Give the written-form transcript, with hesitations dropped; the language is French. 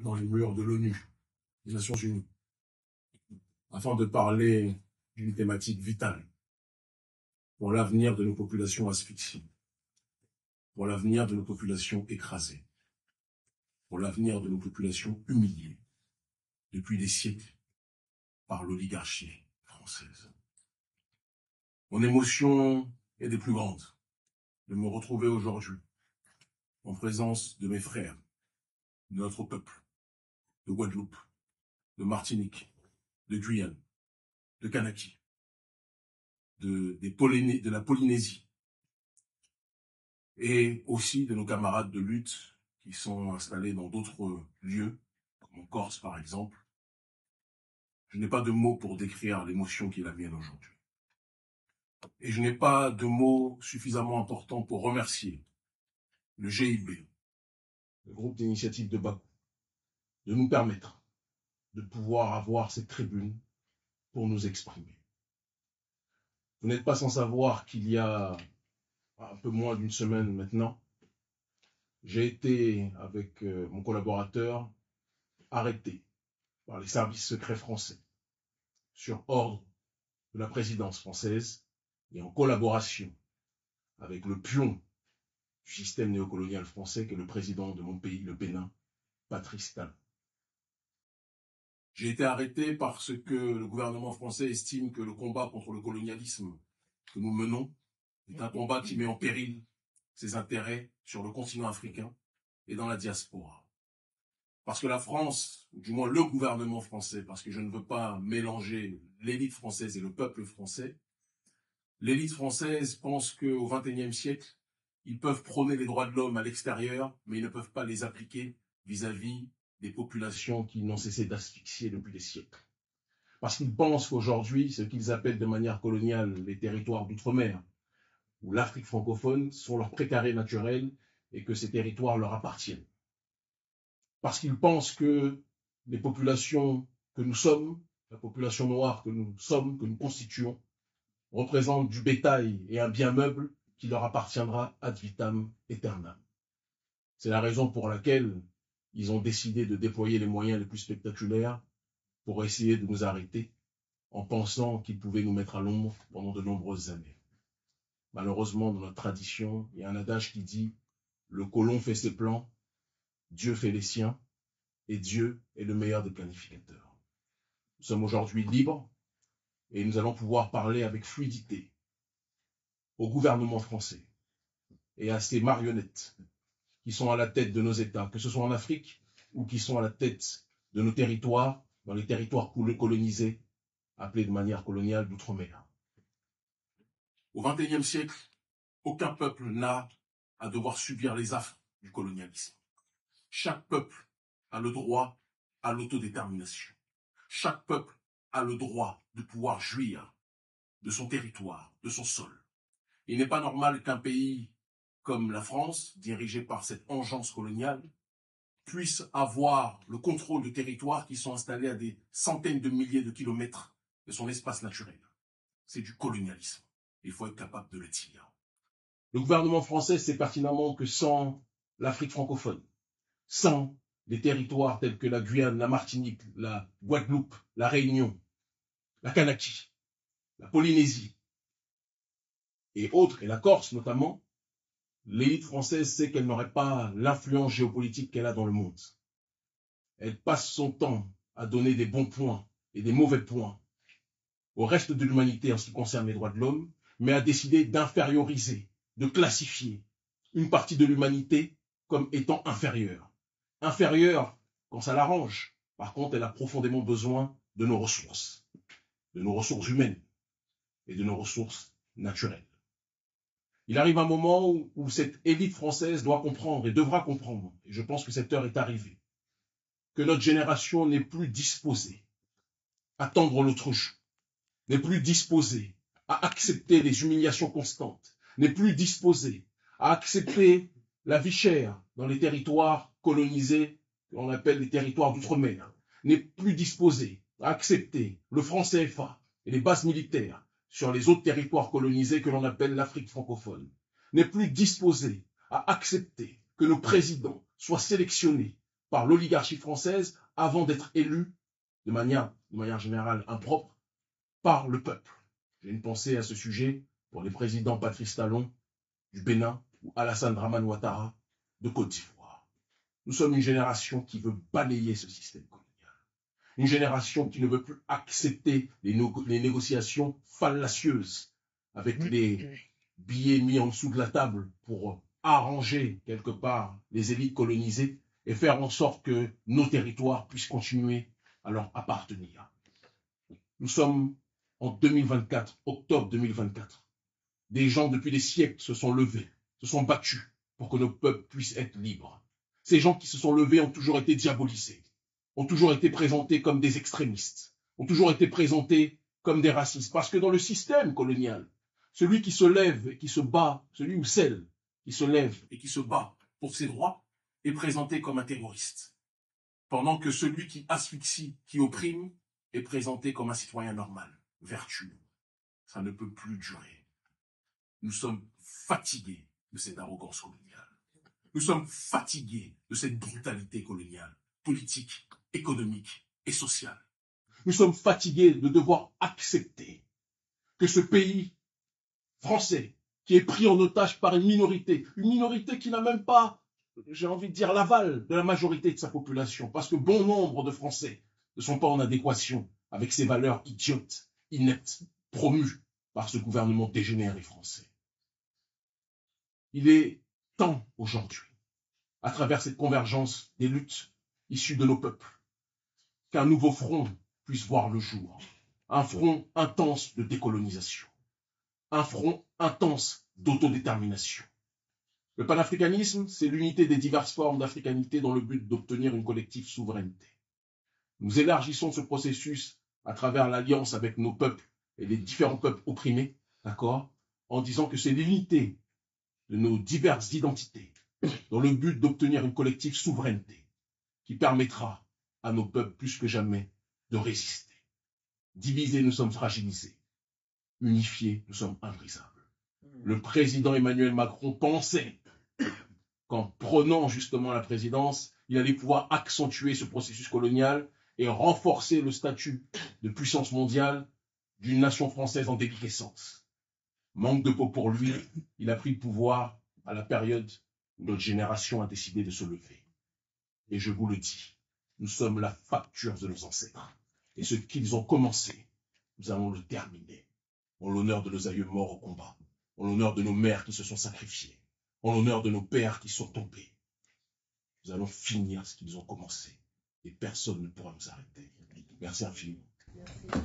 dans les murs de l'ONU, des Nations Unies, afin de parler d'une thématique vitale pour l'avenir de nos populations asphyxiées, pour l'avenir de nos populations écrasées, pour l'avenir de nos populations humiliées depuis des siècles par l'oligarchie française. Mon émotion est des plus grandes de me retrouver aujourd'hui en présence de mes frères, de notre peuple, de Guadeloupe, de Martinique, de Guyane, de Kanaki, de la Polynésie, et aussi de nos camarades de lutte qui sont installés dans d'autres lieux, comme en Corse par exemple. Je n'ai pas de mots pour décrire l'émotion qui est la mienne aujourd'hui. Et je n'ai pas de mots suffisamment importants pour remercier le GIB, le groupe d'initiative de Bakou, de nous permettre de pouvoir avoir cette tribune pour nous exprimer. Vous n'êtes pas sans savoir qu'il y a un peu moins d'une semaine maintenant, j'ai été, avec mon collaborateur, arrêté par les services secrets français sur ordre de la présidence française et en collaboration avec le pion du système néocolonial français qui est le président de mon pays, le Bénin, Patrice Talon. J'ai été arrêté parce que le gouvernement français estime que le combat contre le colonialisme que nous menons est un combat qui met en péril ses intérêts sur le continent africain et dans la diaspora. Parce que la France, ou du moins le gouvernement français, parce que je ne veux pas mélanger l'élite française et le peuple français, l'élite française pense qu'au XXIe siècle, ils peuvent prôner les droits de l'homme à l'extérieur, mais ils ne peuvent pas les appliquer vis-à-vis des populations qui n'ont cessé d'asphyxier depuis des siècles. Parce qu'ils pensent qu'aujourd'hui, ce qu'ils appellent de manière coloniale les territoires d'outre-mer, ou l'Afrique francophone, sont leurs précarés naturels et que ces territoires leur appartiennent. Parce qu'ils pensent que les populations que nous sommes, la population noire que nous sommes, que nous constituons, représentent du bétail et un bien meuble qui leur appartiendra ad vitam aeternam. C'est la raison pour laquelle ils ont décidé de déployer les moyens les plus spectaculaires pour essayer de nous arrêter en pensant qu'ils pouvaient nous mettre à l'ombre pendant de nombreuses années. Malheureusement, dans notre tradition, il y a un adage qui dit « Le colon fait ses plans, Dieu fait les siens, et Dieu est le meilleur des planificateurs. » Nous sommes aujourd'hui libres et nous allons pouvoir parler avec fluidité au gouvernement français et à ces marionnettes qui sont à la tête de nos États, que ce soit en Afrique ou qui sont à la tête de nos territoires, dans les territoires colonisés, appelés de manière coloniale d'outre-mer. Au XXIe siècle, aucun peuple n'a à devoir subir les affres du colonialisme. Chaque peuple a le droit à l'autodétermination. Chaque peuple a le droit de pouvoir jouir de son territoire, de son sol. Il n'est pas normal qu'un pays comme la France, dirigé par cette engeance coloniale, puisse avoir le contrôle de territoires qui sont installés à des centaines de milliers de kilomètres de son espace naturel. C'est du colonialisme. Il faut être capable de le dire. Le gouvernement français sait pertinemment que sans l'Afrique francophone, sans les territoires tels que la Guyane, la Martinique, la Guadeloupe, la Réunion, la Kanaki, la Polynésie et autres, et la Corse notamment, l'élite française sait qu'elle n'aurait pas l'influence géopolitique qu'elle a dans le monde. Elle passe son temps à donner des bons points et des mauvais points au reste de l'humanité en ce qui concerne les droits de l'homme, mais a décidé d'inférioriser, de classifier une partie de l'humanité comme étant inférieure. Inférieure quand ça l'arrange. Par contre, elle a profondément besoin de nos ressources humaines et de nos ressources naturelles. Il arrive un moment où cette élite française doit comprendre et devra comprendre, et je pense que cette heure est arrivée, que notre génération n'est plus disposée à tendre l'autruche, n'est plus disposée à accepter les humiliations constantes, n'est plus disposée à accepter la vie chère dans les territoires colonisés, qu'on appelle les territoires d'outre-mer, n'est plus disposée à accepter le franc CFA et les bases militaires sur les autres territoires colonisés que l'on appelle l'Afrique francophone, n'est plus disposée à accepter que nos présidents soient sélectionnés par l'oligarchie française avant d'être élus de manière générale impropre par le peuple. J'ai une pensée à ce sujet pour les présidents Patrice Talon du Bénin ou Alassane Dramane Ouattara de Côte d'Ivoire. Nous sommes une génération qui veut balayer ce système colonial. Une génération qui ne veut plus accepter les négociations fallacieuses avec les billets mis en dessous de la table pour arranger quelque part les élites colonisées et faire en sorte que nos territoires puissent continuer à leur appartenir. Nous sommes en 2024, octobre 2024. Des gens depuis des siècles se sont levés, se sont battus pour que nos peuples puissent être libres. Ces gens qui se sont levés ont toujours été diabolisés, ont toujours été présentés comme des extrémistes, ont toujours été présentés comme des racistes. Parce que dans le système colonial, celui qui se lève et qui se bat, celui ou celle qui se lève et qui se bat pour ses droits, est présenté comme un terroriste. Pendant que celui qui asphyxie, qui opprime, est présenté comme un citoyen normal, vertueux. Ça ne peut plus durer. Nous sommes fatigués de cette arrogance coloniale. Nous sommes fatigués de cette brutalité coloniale, politique, économique et sociale. Nous sommes fatigués de devoir accepter que ce pays français, qui est pris en otage par une minorité qui n'a même pas, j'ai envie de dire, l'aval de la majorité de sa population, parce que bon nombre de Français ne sont pas en adéquation avec ces valeurs idiotes, ineptes, promues par ce gouvernement dégénéré français. Il est temps aujourd'hui, à travers cette convergence des luttes issues de nos peuples, qu'un nouveau front puisse voir le jour. Un front intense de décolonisation. Un front intense d'autodétermination. Le panafricanisme, c'est l'unité des diverses formes d'africanité dans le but d'obtenir une collective souveraineté. Nous élargissons ce processus à travers l'alliance avec nos peuples et les différents peuples opprimés, d'accord, en disant que c'est l'unité de nos diverses identités dans le but d'obtenir une collective souveraineté qui permettra à nos peuples plus que jamais de résister. Divisés, nous sommes fragilisés. Unifiés, nous sommes inbrisables. Le président Emmanuel Macron pensait qu'en prenant justement la présidence, il allait pouvoir accentuer ce processus colonial et renforcer le statut de puissance mondiale d'une nation française en déliquescence. Manque de peau pour lui, il a pris le pouvoir à la période où notre génération a décidé de se lever. Et je vous le dis, nous sommes la facture de nos ancêtres. Et ce qu'ils ont commencé, nous allons le terminer. En l'honneur de nos aïeux morts au combat, en l'honneur de nos mères qui se sont sacrifiées, en l'honneur de nos pères qui sont tombés. Nous allons finir ce qu'ils ont commencé. Et personne ne pourra nous arrêter. Merci infiniment. Merci.